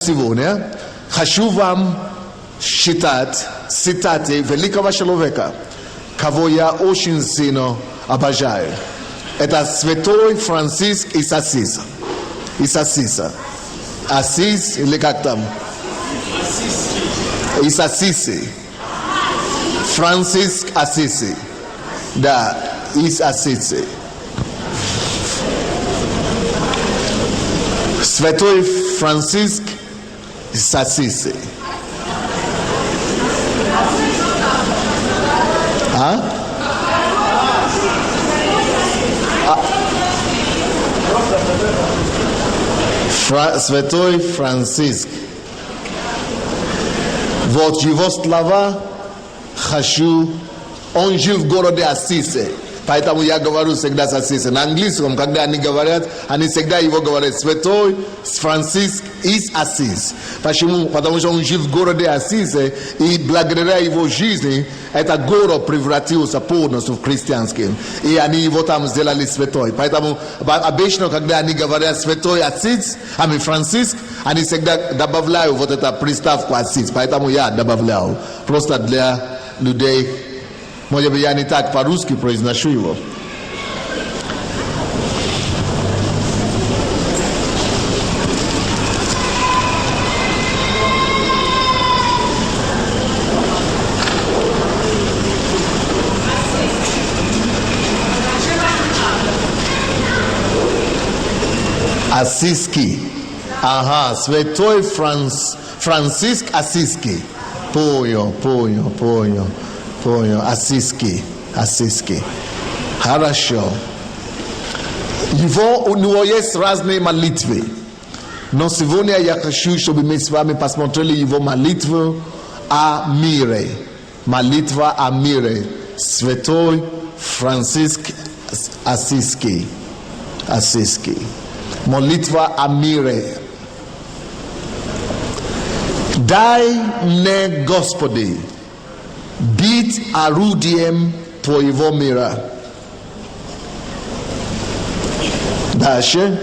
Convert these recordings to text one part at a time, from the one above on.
סיבוניה, חשובם ציטטי וליקבה שלובקה, כבויה אושינסינו אבז'אי, את הסווטוי פרנסיסק איסאסיסה, אסיס לקקתם, איסאסיסי, פרנסיסק אסיסי, דה איסאסיסי. Святой Франциск из Ассизи. Святой Франциск. Вот его слова хочу. Он жил в городе Ассизи. Поэтому я говорю всегда с Ассизи. На английском, когда они говорят, они всегда его говорят Святой Франциск из Ассиз. Почему? Потому что он жил в городе Ассизи, и благодаря его жизни этот город превратился полностью в христианский. И они его там сделали святой. Поэтому обычно, когда они говорят Святой Ассиз, Франциск, они всегда добавляют вот эту приставку Ассиз. Поэтому я добавлял. Просто для людей. Может быть, я не так по-русски произношу его. Ассизский. Ага, Святой Франциск Ассизский. Понял. Ассизский. Хорошо. У него есть разные молитвы. Но сегодня я хочу, чтобы мы с вами посмотрели его молитву о мире. Молитва о мире. Святой Франциск Ассизский. Молитва о мире. Дай мне, Господи, быть орудием Твоего мира. Дальше.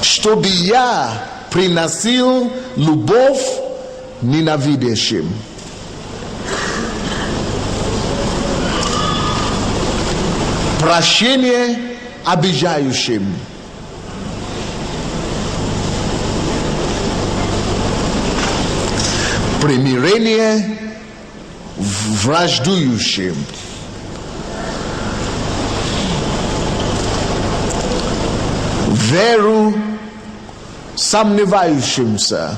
Чтобы я приносил любовь ненавидящим. Прощение обижающим. Примирение враждующим. Веру сомневающимся.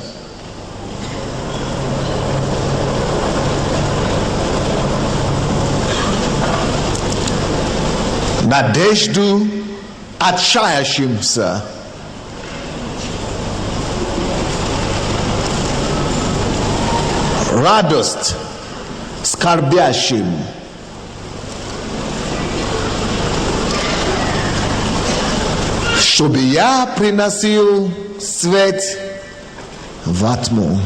Надежду отчаявшимся. Радость скорбящим. Чтобы я приносил свет во тьму.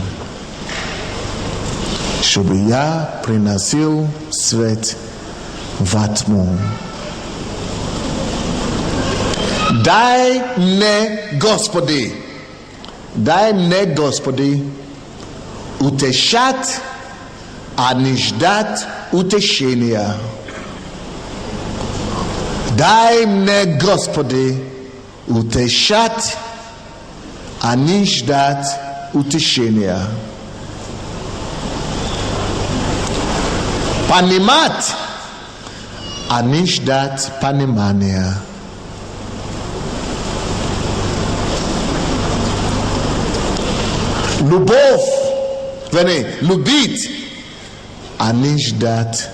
Чтобы я приносил свет во тьму. Дай мне, Господи, утешать, а не ждать утешения. Дай мне, Господи, утешать, а не ждать утешения. Понимать, а не ждать понимания. Любить, а не ждать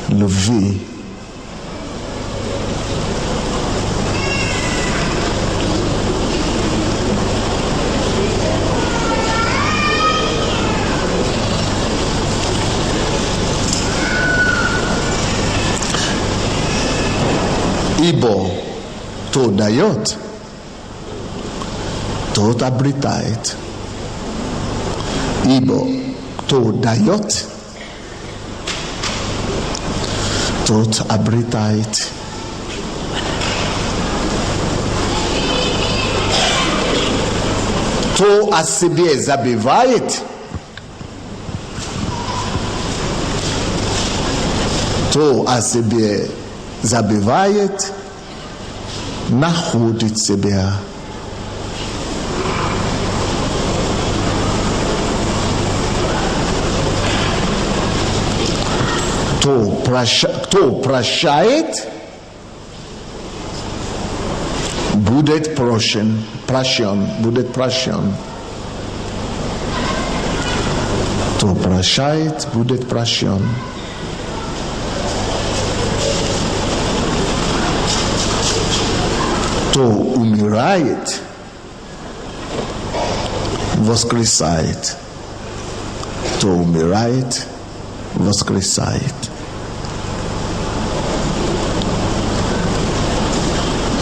любви. Ибо кто дает, тот обретает. Ибо кто дает, тот обретает. Кто о себе забывает, кто о себе забывает, находит себя. Кто прощает, будет прощен, будет прощен. Кто прощает, будет прощен. Кто умирает, воскресает. Кто умирает, воскресает.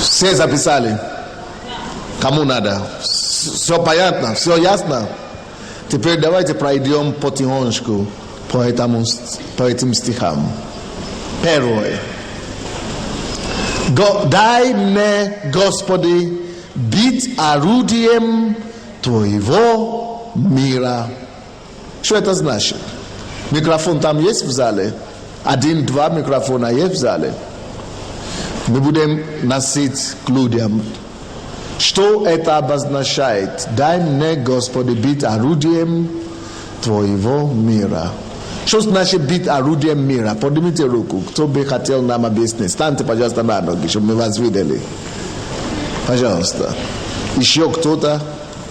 Все записали? Кому надо? Все понятно? Все ясно? Теперь давайте пройдем потихонечку по этим стихам. Первое. Дай мне, Господи, быть орудием Твоего мира. Что это значит? Микрофон там есть в зале? 1-2 микрофона есть в зале? Мы будем носить к людям. Что это обозначает? Дай мне, Господи, быть орудием Твоего мира. Что значит быть орудием мира? Поднимите руку. Кто бы хотел нам объяснить? Встаньте, пожалуйста, на ноги, чтобы мы вас видели. Пожалуйста. Еще кто-то?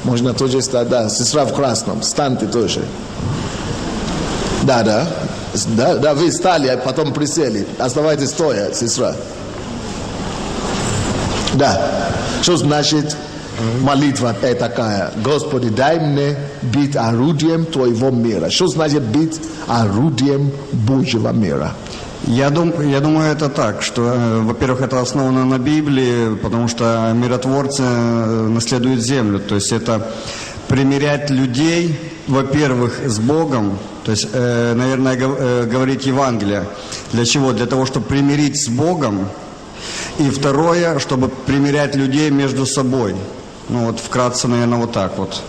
Можно тоже стать. Да, сестра в красном. Встаньте тоже. Да, вы стали, а потом присели. Оставайтесь стоя, сестра. Да. Что значит молитва такая? Господи, дай мне быть орудием Твоего мира. Что значит быть орудием Божьего мира? Я думаю, это так, что, во-первых, это основано на Библии, потому что миротворцы наследуют землю. То есть это примирять людей, во-первых, с Богом, то есть, наверное, говорить Евангелие. Для чего? Для того, чтобы примирить с Богом. И второе, чтобы примирять людей между собой. Ну вот вкратце, наверное, вот так вот.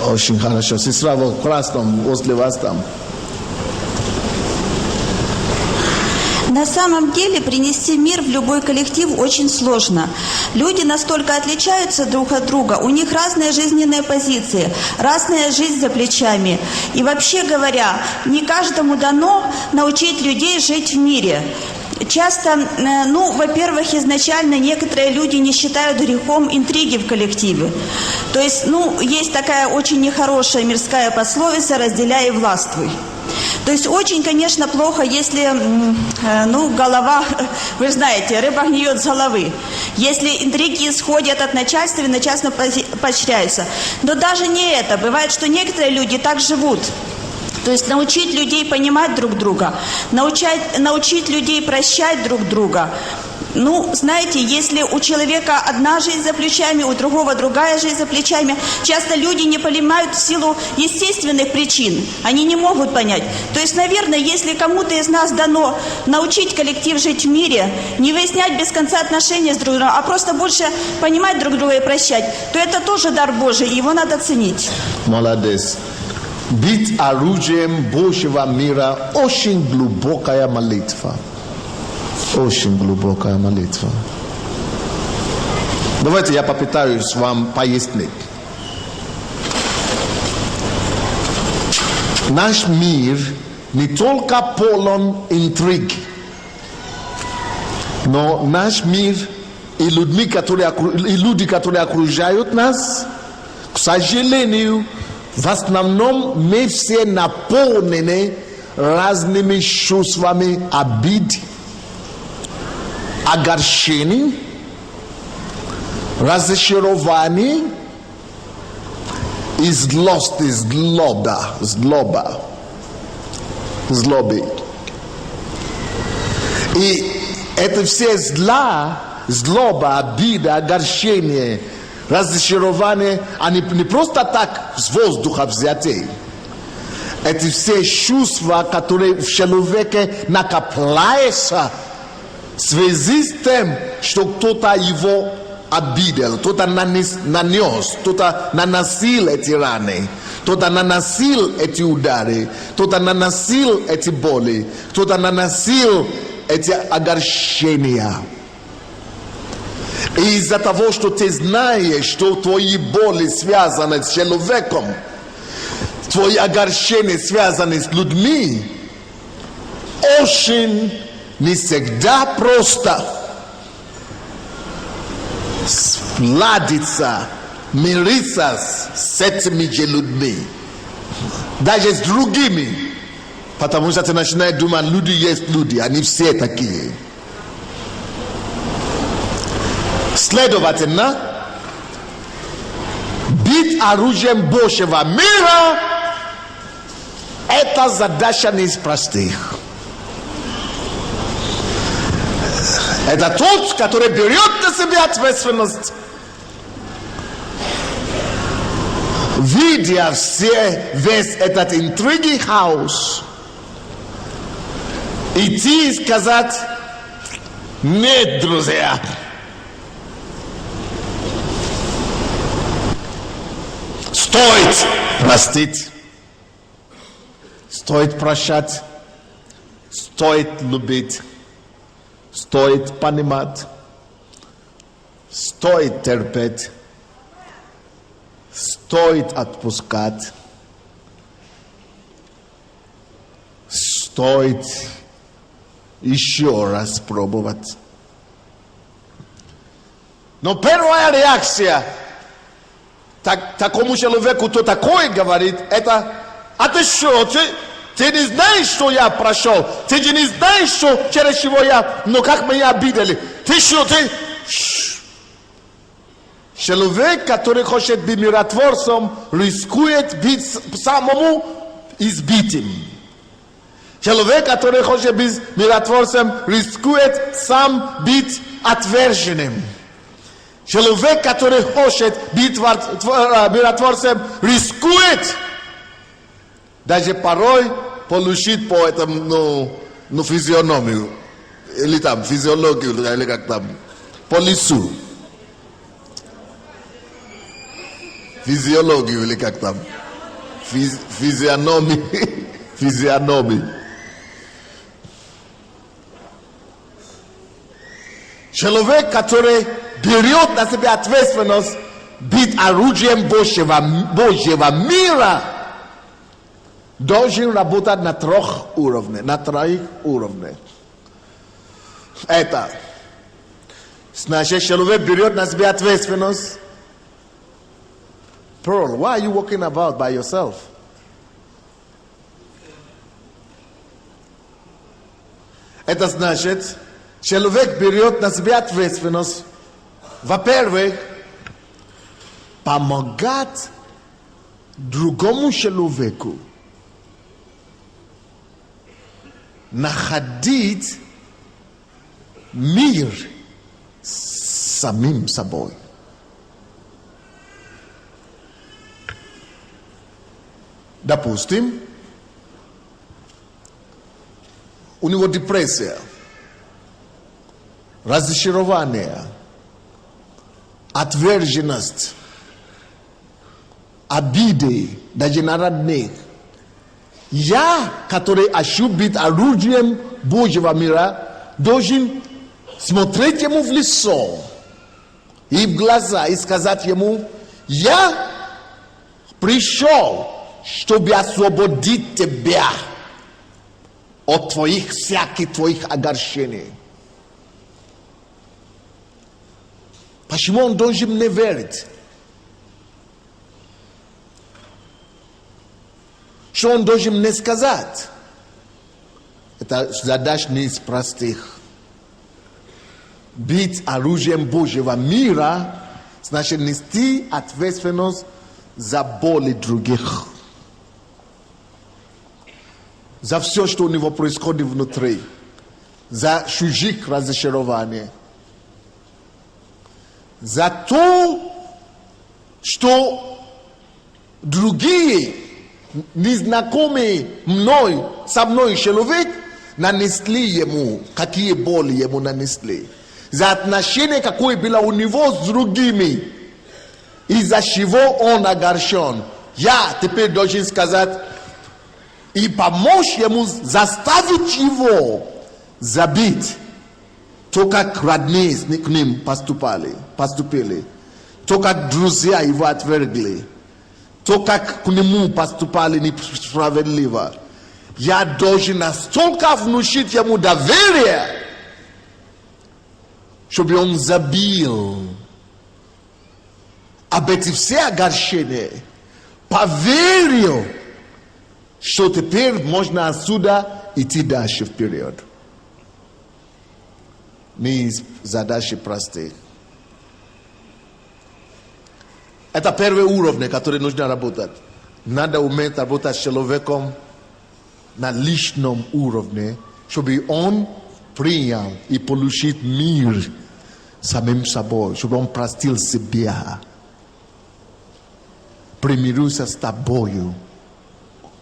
Очень хорошо. Сестра в красном, возле вас там. На самом деле принести мир в любой коллектив очень сложно. Люди настолько отличаются друг от друга, у них разные жизненные позиции, разная жизнь за плечами. И вообще говоря, не каждому дано научить людей жить в мире. Часто, во-первых, изначально некоторые люди не считают грехом интриги в коллективе. То есть, есть такая очень нехорошая мирская пословица «разделяй и властвуй». То есть очень, конечно, плохо, если, голова, вы знаете, рыба гниет с головы. Если интриги исходят от начальства и начальство поощряются. Но даже не это. Бывает, что некоторые люди так живут. То есть научить людей понимать друг друга, научить людей прощать друг друга. Знаете, если у человека одна жизнь за плечами, у другого другая жизнь за плечами, часто люди не понимают в силу естественных причин. Они не могут понять. То есть, наверное, если кому-то из нас дано научить коллектив жить в мире, не выяснять без конца отношения с друг другом, а просто больше понимать друг друга и прощать, то это тоже дар Божий, его надо ценить. Молодец. Быть орудием Божьего мира – очень глубокая молитва. Очень глубокая молитва. Давайте я попытаюсь вам пояснить. Наш мир не только полон интриг, но наш мир и люди, которые окружают нас, к сожалению, в основном мы все наполнены разными чувствами обид, огорчений, разочарований и злобы. И это все злоба, обида, огорчение, разочарование, они не просто так с воздуха взяты. Это все чувства, которые в человеке накопляются в связи с тем, что кто-то его обидел, кто-то нанес, кто-то наносил эти раны, кто-то наносил эти удары, кто-то наносил эти боли, кто-то наносил эти огорчения. И из-за того, что ты знаешь, что твои боли связаны с человеком, твои огорчения связаны с людьми, очень не всегда просто сладиться, мириться с этими же людьми, даже с другими, потому что ты начинаешь думать, люди есть люди, они все такие. Следовательно, быть оружием Божьего мира – это задача не из простых. Это тот, который берет на себя ответственность, видя весь этот интриги хаос, идти и сказать: нет, друзья, стоит простить, стоит прощать, стоит любить, стоит понимать, стоит терпеть, стоит отпускать, стоит еще раз пробовать. Но первая реакция такому человеку, кто такое говорит, это: а ты что, ты не знаешь, что я прошел, ты же не знаешь, что через чего я, но как меня обидели, ты что, ты... Человек, который хочет быть миротворцем, рискует быть самому избитым. Человек, который хочет быть миротворцем, рискует сам быть отверженным. Человек, который хочет быть миротворцем, рискует даже порой получить по этому, физиономию, или там физиологию, или как там, по лицу. Физиологию, или как там, физиономии. Человек, который берет на себя ответственность быть оружием Божьего мира, должен работать на троих уровнях. Это значит, человек берет на себя ответственность. Pearl, why are you walking about by yourself? Это значит, человек берет на себя ответственность, во-первых, помогать другому человеку находить мир с самим собой. Допустим, у него депрессия, разочарование, отверженность, обиды, даже на родных. Я, который хочу быть оружием Божьего мира, должен смотреть ему в лицо и в глаза и сказать ему: я пришел, чтобы освободить тебя от всяких твоих огорчений. Почему он должен мне верить? Что он должен мне сказать? Это задача не из простых. Быть оружием Божьего мира значит нести ответственность за боли других. За все, что у него происходит внутри. За чужих разочарования. За то, что другие незнакомые со мной человек нанесли ему, какие боли ему нанесли. за отношение, какое было у него с другими, из-за чего он огорчен. Я теперь должен сказать и помочь ему заставить его забить то, как родные к ним поступили, то, как друзья его отвергли, то, как к нему поступали несправедливо. Я должен настолько внушить ему доверие, чтобы он забил об эти все огорчения, поверил, что теперь можно отсюда идти дальше вперед. Не задачи простые. Это первый уровень, который нужно работать. Надо уметь работать с человеком на личном уровне, чтобы он принял и получил мир самим собой, чтобы он простил себя, примирился с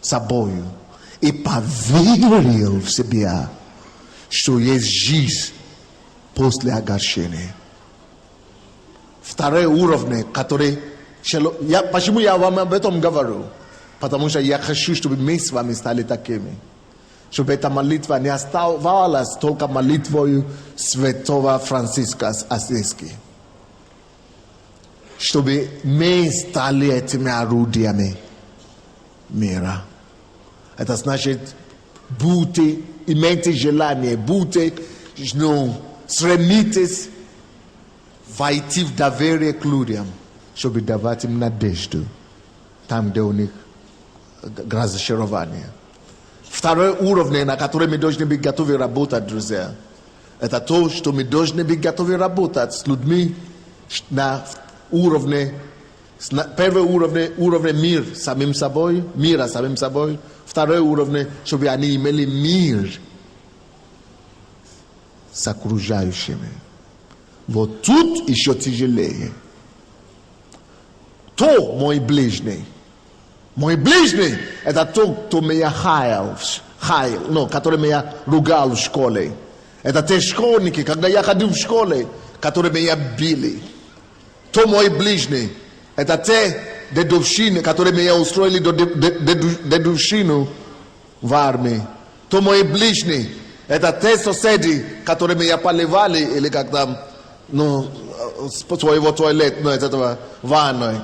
собою и поверил в себя, что есть жизнь после огорчения. Второй уровень, который... Почему я вам об этом говорю? Потому что я хочу, чтобы мы с вами стали такими. Чтобы эта молитва не оставалась только молитвой святого Франциска Ассизского. Чтобы мы стали этими орудиями мира. Это значит, имейте желание, стремитесь войти в доверие к людям, чтобы давать им надежду там, где у них разочарование. Второй уровень, на который мы должны быть готовы работать, друзья, это то, что мы должны быть готовы работать с людьми на уровне, первый уровень мира самим собой, второй уровень, чтобы они имели мир с окружающими. Вот тут еще тяжелее. То мой ближний, это тот, кто меня который меня ругал в школе. Это те школьники, когда я ходил в школе, которые меня били. То мой ближний, это те дедовщины, которые меня устроили дедовщину в армии. То мой ближний, это те соседи, которые меня поливали, или как там, своего туалета, из этого ванной.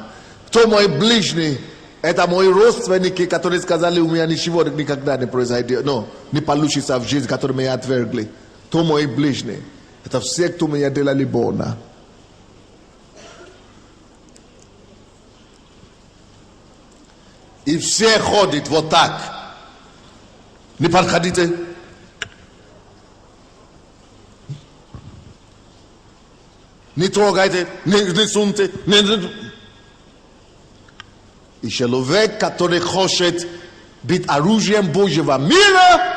То мой ближний, это мои родственники, которые сказали, у меня ничего никогда не произойдет, не получится в жизни, которые меня отвергли. То мой ближний, это все, кто меня делали больно. И все ходят вот так. Не подходите. Не трогайте, не суньте. И человек, который хочет быть оружием Божьего мира,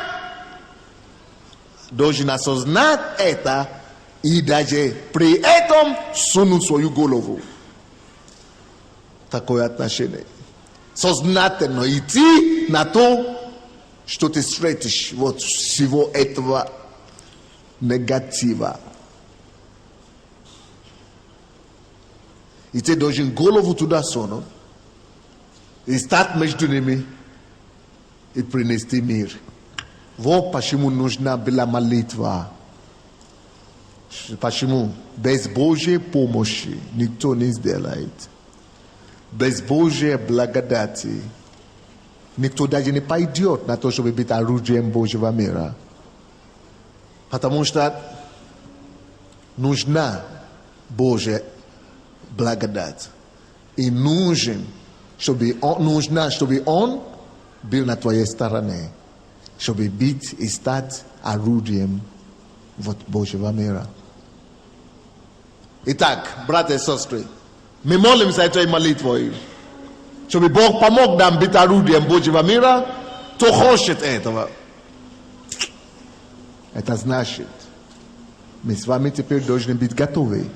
должен осознать это и даже при этом сунуть свою голову. Такое отношение. Сознательно идти на то, что ты встретишь вот всего этого негатива. И ты должен голову туда сунуть и стать между ними и принести мир. Вот почему нужна была молитва. Почему? Без Божьей помощи никто не сделает. Без Божьей благодати никто даже не пойдет на то, чтобы быть орудием Божьего мира. Потому что нужна Божья благодать. И нужно, чтобы Он был на твоей стороне, чтобы быть и стать орудием Божьего мира. Итак, братья и сестры, мы молимся этой молитвой, чтобы Бог помог нам быть орудием Божьего мира, кто хочет этого. Это значит, мы с вами теперь должны быть готовы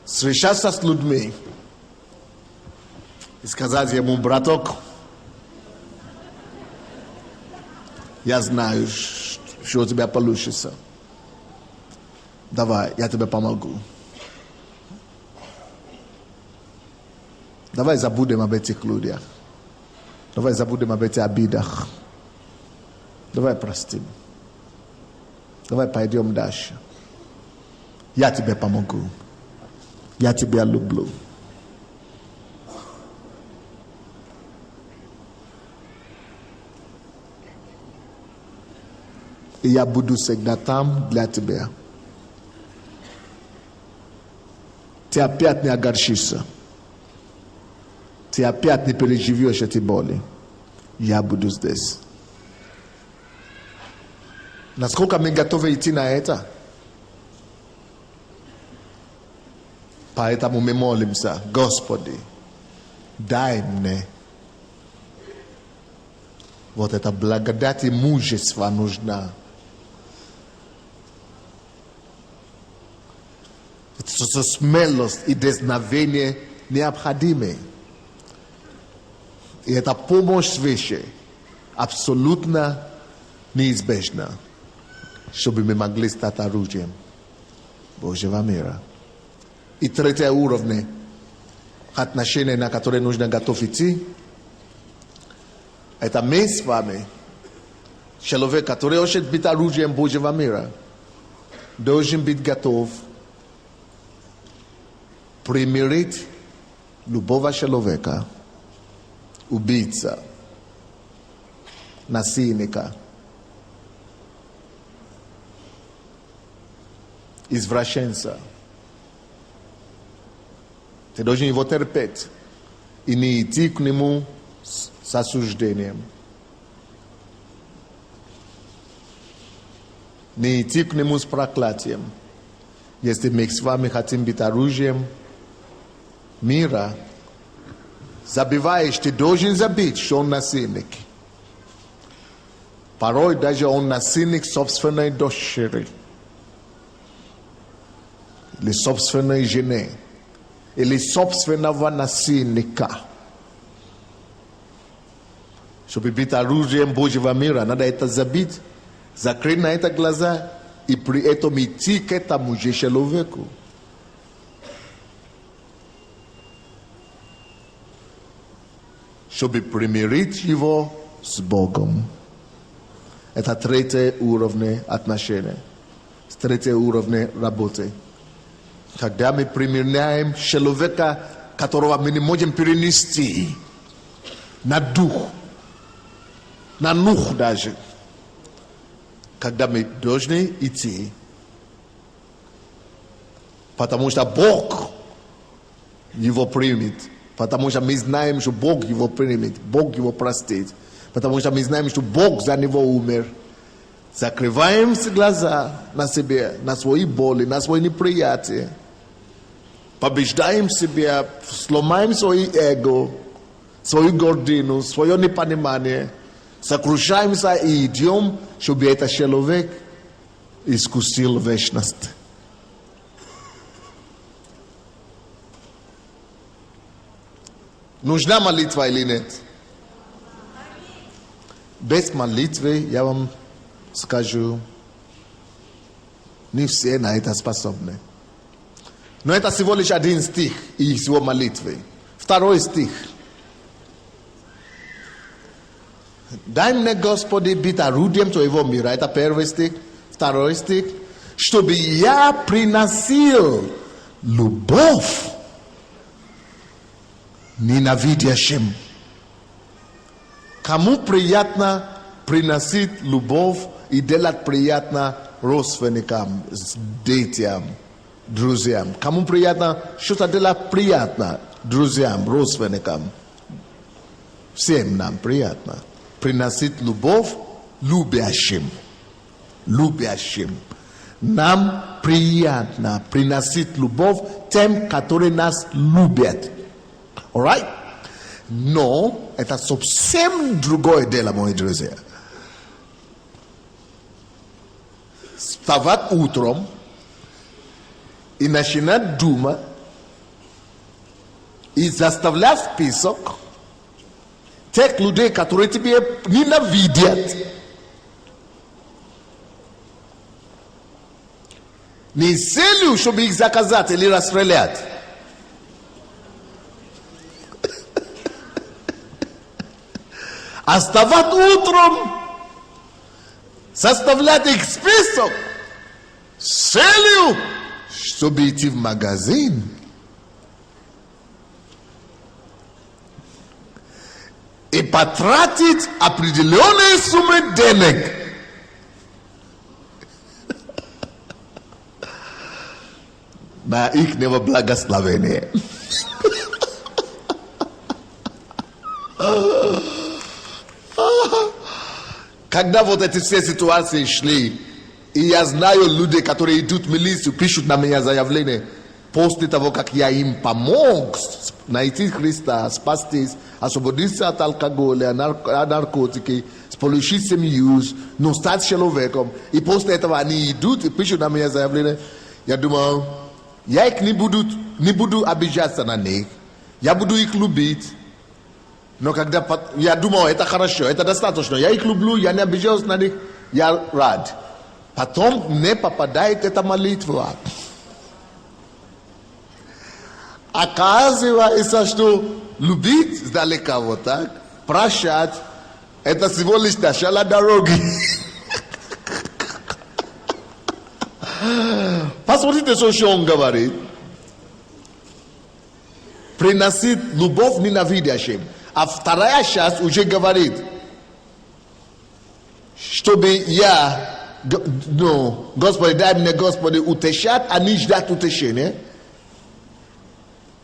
встречаться с людьми и сказать ему: браток, я знаю, что у тебя получится. Давай, я тебе помогу. Давай забудем об этих людях. Давай забудем об этих обидах. Давай простим. Давай пойдем дальше. Я тебе помогу. Я тебя люблю. И я буду всегда там для тебя. Ты опять не огорчишься. Ты опять не переживешь эти боли. Я буду здесь. Насколько мы готовы идти на это? Поэтому мы молимся: Господи, дай мне вот это благодать и мужество нужна. Это смелость и дерзновение необходимы. И эта помощь свыше абсолютно неизбежна, чтобы мы могли стать оружием Божьего мира. И третий уровень отношений, на которые нужно готов идти, это мы с вами, человек, который хочет быть оружием Божьего мира, должен быть готов примирить любого человека, убийца, насильника, извращенца. Ты должен его терпеть и не идти к нему с осуждением. Не идти к нему с проклятием. Если мы с вами хотим быть оружием мира, забиваешь, ты должен забить, что он насильник. Порой даже он насильник собственной дочери или собственной жены, или собственного насильника. Чтобы быть оружием Божьего мира, надо это забить, закрыть на это глаза и при этом идти к этому же человеку. Чтобы примирить его с Богом. Это третий уровень отношений. Третий уровень работы. Когда мы примиряем человека, которого мы не можем перенести на дух, на нух даже. Когда мы должны идти, потому что Бог его примет, потому что мы знаем, что Бог его примет, Бог его простит, потому что мы знаем, что Бог за него умер. Закрываем глаза на себе, на свои боли, на свои неприятия. Побеждаем себя, сломаем свое эго, свою гордину, свое непонимание. Сокрушаемся и идем, чтобы этот человек искусил вечность. Нужна молитва или нет? Без молитвы, я вам скажу, не все на это способны. Но это всего лишь один стих из его молитвы. Второй стих. Дай мне, Господи, быть орудием твоего мира. Это первый стих. Второй стих. Чтобы я приносил любовь ненавидящим. Кому приятно приносить любовь и делать приятно родственникам, детям, друзьям? Кому приятно что-то делать приятно друзьям, родственникам? Всем нам приятно приносить любовь любящим. Любящим. Нам приятно приносить любовь тем, которые нас любят. Alright? Но это совсем другое дело, мои друзья. Вставать утром и начинать думать и заставлять список тех людей, которые тебе ненавидят. Ни с целью, чтобы их заказать или расстрелять. Оставать утром, составлять их список с целью, чтобы идти в магазин. И потратить определенные суммы денег. На их благословение. Когда вот эти все ситуации шли, и я знаю людей, которые идут в милицию, пишут на меня заявление, после того, как я им помог найти Христа, спастись, освободиться от алкоголя, наркотики, получить семью, но стать человеком, и после этого они идут и пишут на меня заявление, я думаю, я их не буду обижаться на них, я буду их любить. Но когда я думал, это хорошо, это достаточно, я их люблю, я не обижаюсь на них, я рад. Потом мне попадает эта молитва. Оказывается, что любить сдалека вот так, прощать, это всего лишь начало дороги. Посмотрите, что он говорит. Приносит любовь ненавидящим. А вторая часть уже говорит, чтобы я, Господи, дай мне, Господи, утешать, а не ждать утешения.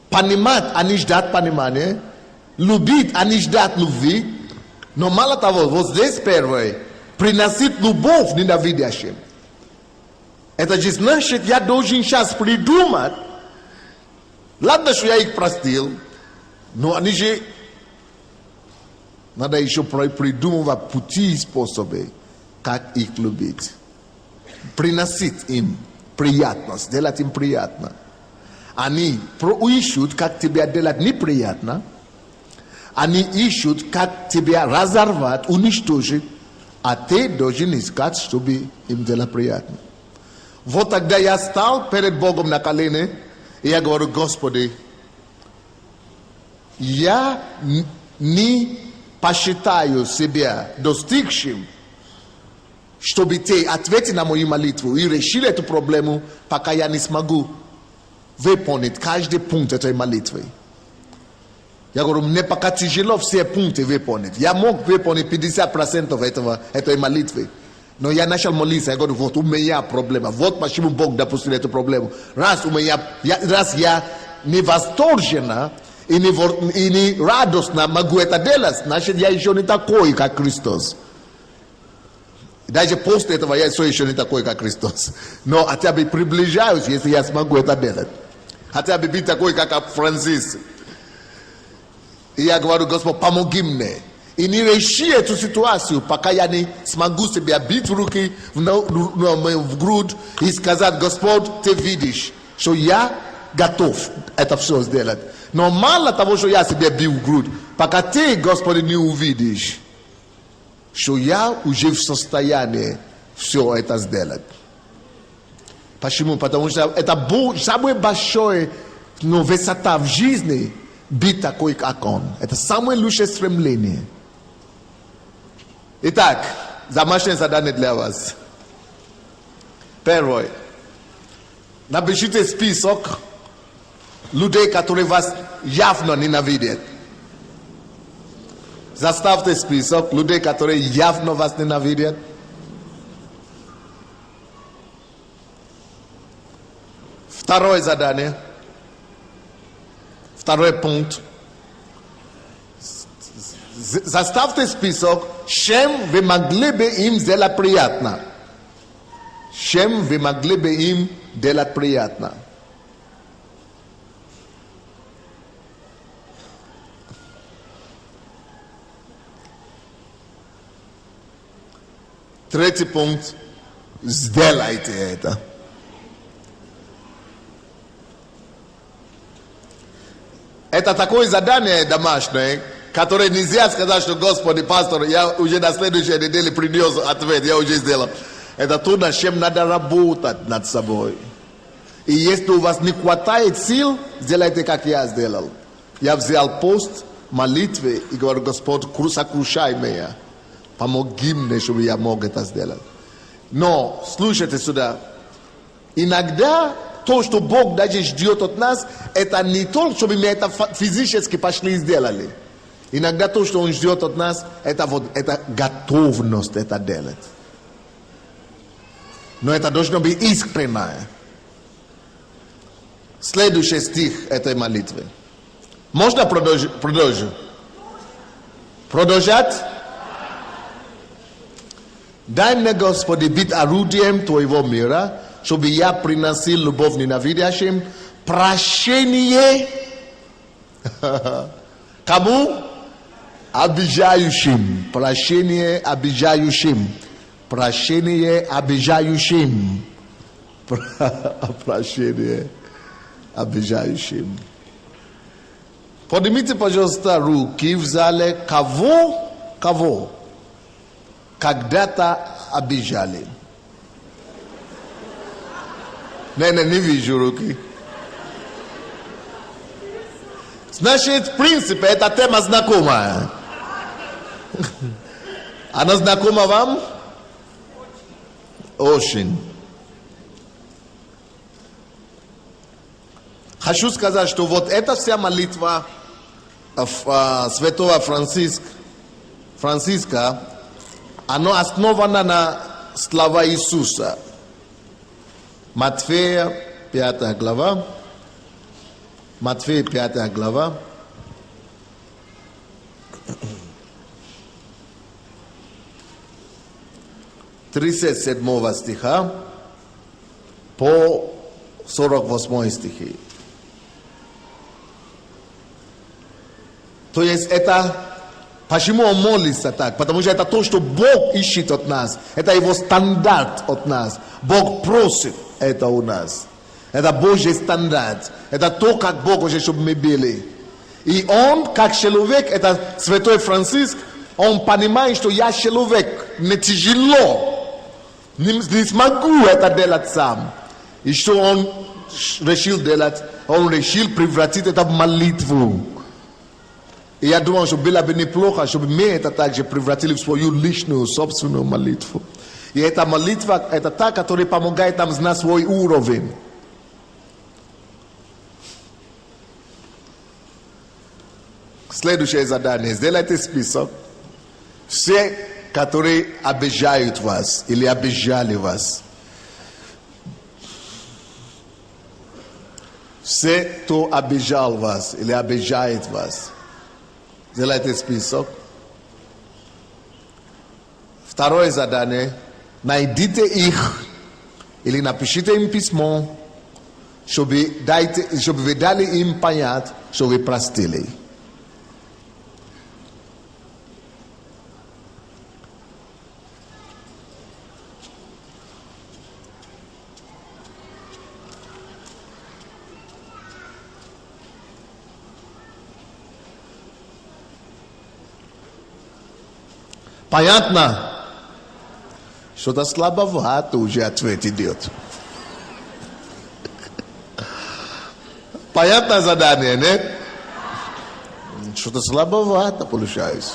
Понимать, а не ждать понимания. Любить, а не ждать любви. Но мало того, вот здесь первое, приносить любовь ненавидящим. Это же значит, я должен сейчас придумать. Ладно, что я их простил, но они же... Надо еще придумывать пути и способы, как их любить. Приносить им приятность, делать им приятно. Они ищут, как тебя делать неприятно. Они ищут, как тебя разорвать, уничтожить. А ты должен искать, чтобы им делать приятно. Вот тогда я стал перед Богом на колени, и я говорю, Господи, я не посчитаю себя достигшим, чтобы ты ответил на мою молитву и решил эту проблему, пока я не смогу выполнить каждый пункт этой молитвы. Я говорю, мне пока тяжело все пункты выполнить. Я мог выполнить 50% этой молитвы. Но я начал молиться, я говорю, вот у меня проблема, вот почему Бог допустил эту проблему. Раз я не восторженно и не радостно могу это делать, значит, я еще не такой, как Христос. Даже после этого я все еще не такой, как Христос. Но хотя бы приближаюсь, если я смогу это делать. Хотя бы быть такой, как Франциск. И я говорю, Господь, помоги мне. И не реши эту ситуацию, пока я не смогу себя бить в руки, в грудь и сказать, Господь, ты видишь, что я готов это все сделать. Но мало того, что я себя бил в грудь, пока ты, Господи, не увидишь, что я уже в состоянии все это сделать. Почему? Потому что это самое большое высота в жизни быть такой, как он. Это самое лучшее стремление. Итак, домашнее задание для вас. Первое. Напишите список людей, которые вас явно ненавидят. Заставьте список людей, которые явно вас ненавидят. Второе задание. Второй пункт. Заставьте список, чем вы могли бы им сделать приятно. Чем вы могли бы им делать приятно. Третий пункт. Сделайте это. Это такое задание домашнее, которое нельзя сказать, что, Господи, пастор, я уже на следующей неделе принес ответ, я уже сделал. Это то, над чем надо работать над собой. И если у вас не хватает сил, сделайте, как я сделал. Я взял пост, молитвы и говорю: Господь, сокрушай меня. Помоги мне, чтобы я мог это сделать. Но, слушайте сюда. Иногда то, что Бог даже ждет от нас, это не то, чтобы мы это физически пошли и сделали. Иногда то, что Он ждет от нас, это готовность это делать. Но это должно быть искреннее. Следующий стих этой молитвы. Можно продолжить? Продолжать? Дай мне, Господи, быть орудием Твоего мира, чтобы я приносил любовь ненавидящим, прощение кому? Обижающим. Прощение обижающим. Прощение обижающим. Прощение обижающим. Поднимите, пожалуйста, руки в зале. Кого когда-то обижали? Не вижу руки. Значит, в принципе, эта тема знакомая. Она знакома вам? Очень. Хочу сказать, что вот эта вся молитва святого Франциска, она основана на слова Иисуса. Матфея 5 глава. Матфея 5 глава. С 37 стиха по 48 стихи. То есть это, почему он молится так? Потому что это то, что Бог ищет от нас. Это его стандарт от нас. Бог просит это у нас. Это Божий стандарт. Это то, как Бог хочет, чтобы мы были. И он, как человек, это святой Франциск, он понимает, что я человек, мне тяжело. Не смогу это делать сам. И что он решил делать? Он решил превратить это в молитву. И я думаю, что было бы неплохо, чтобы мы это также превратили в свою личную, собственную молитву. И эта молитва, это та, которая помогает нам знать свой уровень. Следующее задание. Сделайте список. Все, которые обижают вас или обижали вас. Все, кто обижал вас или обижает вас. Сделайте список. Второе задание. Найдите их или напишите им письмо, чтобы вы дали им понять, что вы простили. Понятно? Что-то слабовато уже ответ идет. Понятное задание, нет? Что-то слабовато получается.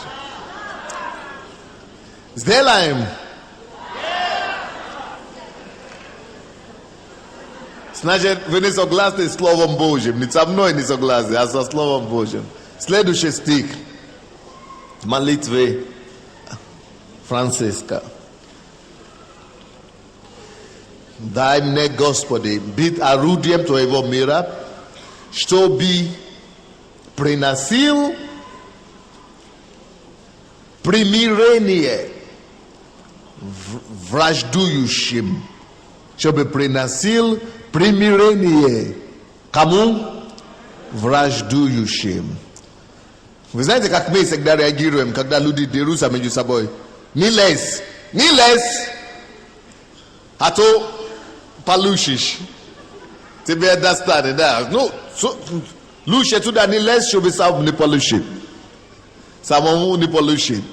Сделаем. Значит, вы не согласны с Словом Божьим. Не со мной не согласны, а со Словом Божьим. Следующий стих. Молитвы Франциска. Дай мне, Господи, быть орудием Твоего мира, чтобы приносил примирение враждующим. Чтобы приносил примирение кому? Враждующим. Вы знаете, как мы всегда реагируем, когда люди дерутся между собой? Не лезь, не лезь, а то получишь. Тебе достанет, да. Ну, лучше туда не лезь, чтобы сам не получить. Самому не получить.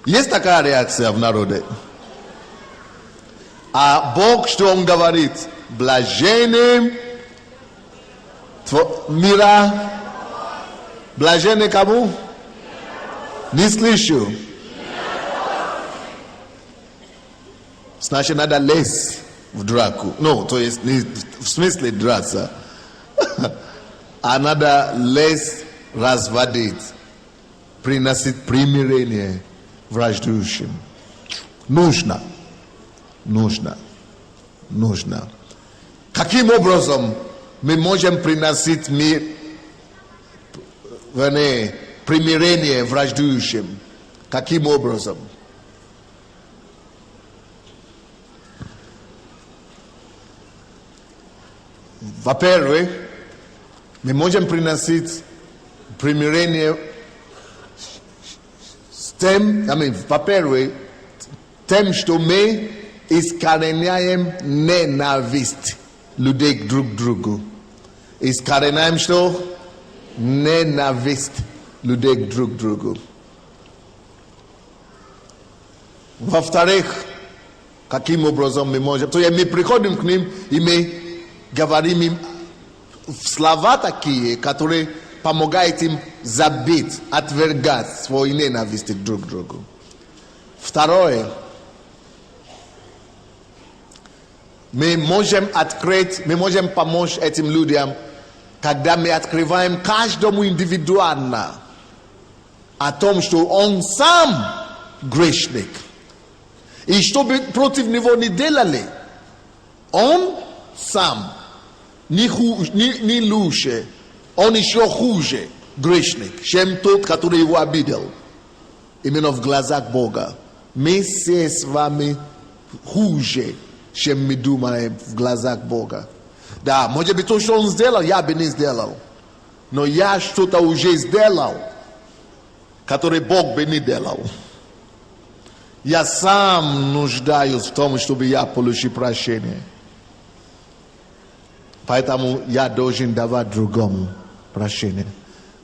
Есть такая реакция в народе. А Бог, что Он говорит? Блаженным мира. Блаженный кому? Не слышу. Значит, надо лезть в драку. Ну, то есть не в смысле драться. А надо лезть, разводить, приносить примирение враждующим. Нужно. Каким образом мы можем приносить мир, примирение враждующим? Каким образом? Во-первых, мы можем приносить примирение с тем, во-первых, тем, что мы искореняем ненависть людей друг к другу. Искореняем что? Ненависть людей друг к другу. Во-вторых, каким образом мы можем? То есть мы приходим к ним и мы говорим им слова такие, которые помогают им забить, отвергать свою ненависть друг к другу. Второе, мы можем открыть, мы можем помочь этим людям, когда мы открываем каждому индивидуально о том, что он сам грешник. И что бы против него не делали, он сам не лучше, он еще хуже грешник, чем тот, который его обидел. Именно в глазах Бога. Мы все с вами хуже, чем мы думаем в глазах Бога. Да, может быть, то, что он сделал, я бы не сделал. Но я что-то уже сделал, которое Бог бы не делал. Я сам нуждаюсь в том, чтобы я получил прощение. Поэтому я должен давать другому прощение.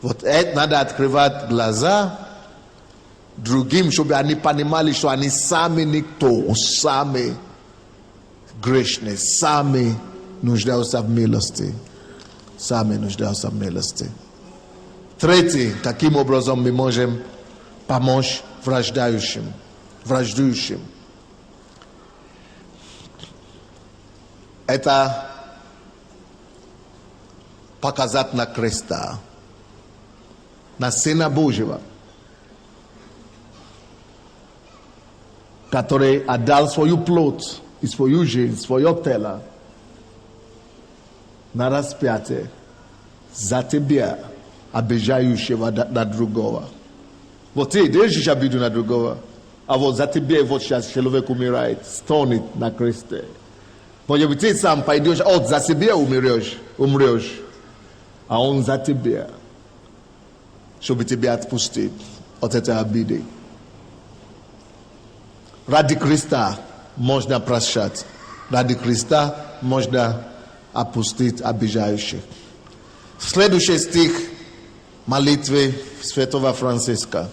Вот это надо открывать глаза другим, чтобы они понимали, что они сами никто, сами грешные, сами нуждаются в милости. Сами нуждаются в милости. Третий, каким образом мы можем помочь враждующим. Это показать на креста, на Сына Божьего, который отдал свою плоть и свою жизнь, свое тело на распятие за тебя, обижающего на другого. Вот ты держишь обиду на другого, а вот за тебя вот сейчас человек умирает, стонет на кресте. Может быть, ты сам пойдешь, от за себя умрешь, а он за тебя, чтобы тебя отпустить от этой обиды. Ради Христа можно прощать. Ради Христа можно отпустить обижающих. Следующий стих молитвы Святого Франциска.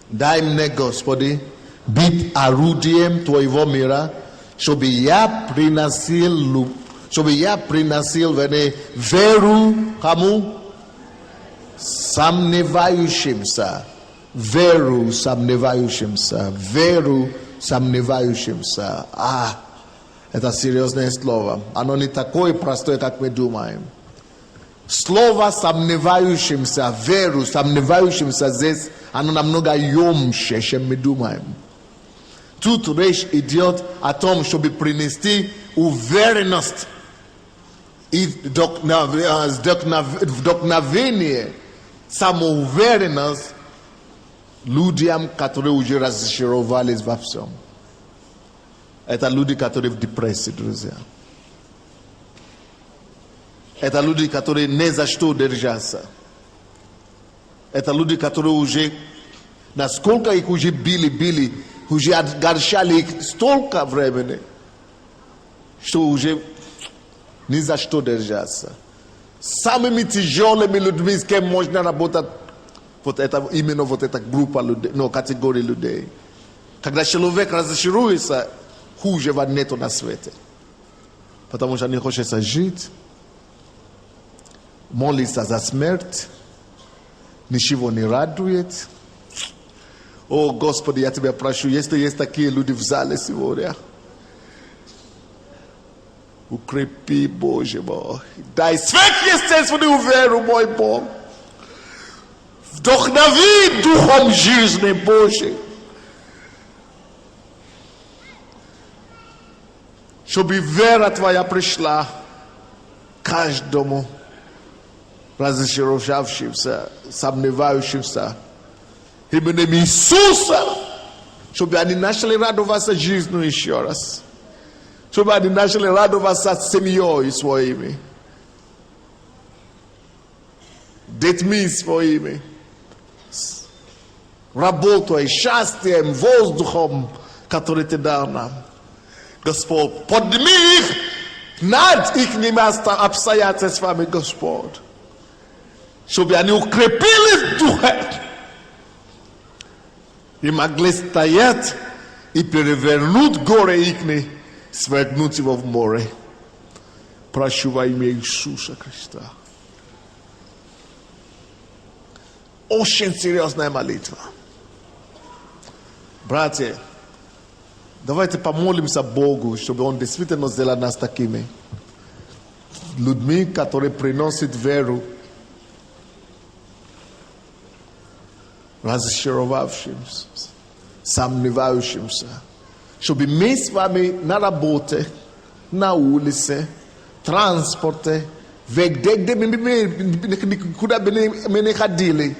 Дай мне, Господи, быть орудием Твоего мира, чтобы я приносил веру кому? Сомневающимся. Веру сомневающимся. Это серьезное слово. Оно не такое простое, как мы думаем. Слово сомневающимся, веру сомневающимся здесь, оно намного емче, чем мы думаем. Тут речь идет о том, чтобы принести уверенность и вдохновение, самоуверенность людям, которые уже разочаровались во всем. Это люди, которые в депрессии, друзья. Это люди, которые не за что держатся. Это люди, которые уже, насколько их уже били, уже отгорчали их столько времени, что уже ни за что держаться. Самыми тяжелыми людьми, с кем можно работать, вот это, именно вот эта группа людей, категория людей. Когда человек разочаруется, хужего нету на свете. Потому что не хочется жить, молиться за смерть, ничего не радует. О, Господи, я Тебя прошу, если есть такие люди в зале сегодня, укрепи, Боже мой, дай сверхъестественную веру, мой Бог. Вдохнови духом жизни Божьей, чтобы вера Твоя пришла каждому разочаровавшимся, сомневающимся. Именем Иисуса, чтобы они начали радоваться жизнью еще раз. Чтобы они начали радоваться семьей своими, детьми своими, работой, счастьем, воздухом, который Ты дал нам. Господь, подними их над их обстоятельствами, Господь, чтобы они укрепились в духе и могли стоять и перевернуть горы их, свергнуть его в море. Прошу во имя Иисуса Христа. Очень серьезная молитва. Братья, давайте помолимся Богу, чтобы Он действительно сделал нас такими людьми, которые приносят веру разочаровавшимся, сомневающимся. Чтобы мы с вами на работе, на улице, транспорте, где куда бы мы не ходили,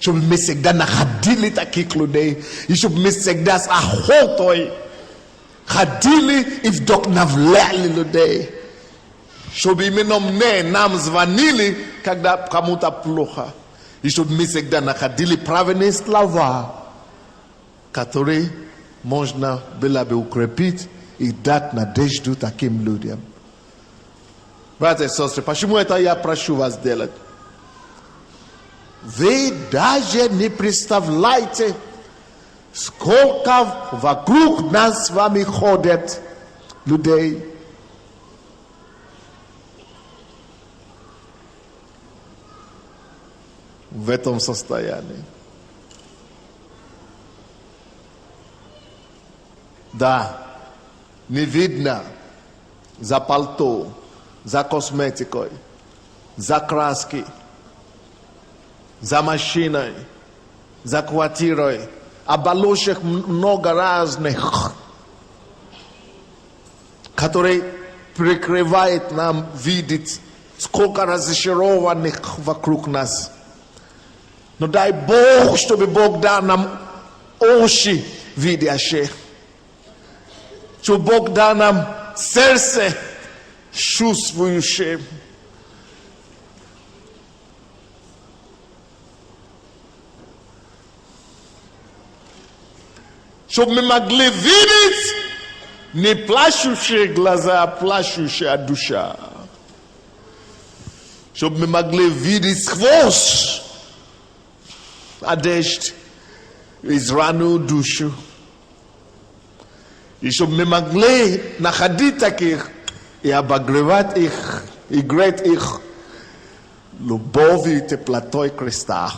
чтобы мы всегда находили таких людей, и чтобы мы всегда с охотой ходили и вдохновляли людей. Чтобы именно нам звонили, когда кому-то плохо. И чтобы мы всегда находили правильные слова, которые можно было бы укрепить и дать надежду таким людям. Братья и сестры, почему это я прошу вас делать? Вы даже не представляете, сколько вокруг нас с вами ходят людей. В этом состоянии. Да, не видно за пальто, за косметикой, за краской, за машиной, за квартирой. Оболочек много разных, которые прикрывают нам видеть, сколько разочарованных вокруг нас. Но дай Бог, чтобы Бог дал нам очи видящие. Чтобы Бог дал нам сердце чувствующее. Чтобы мы могли видеть не плачущие глаза, а плачущая душа. Чтобы мы могли видеть сквозь одежду, израненную душу. И чтобы мы могли находить таких и обогревать их, и греть их любовью и теплотой Христа.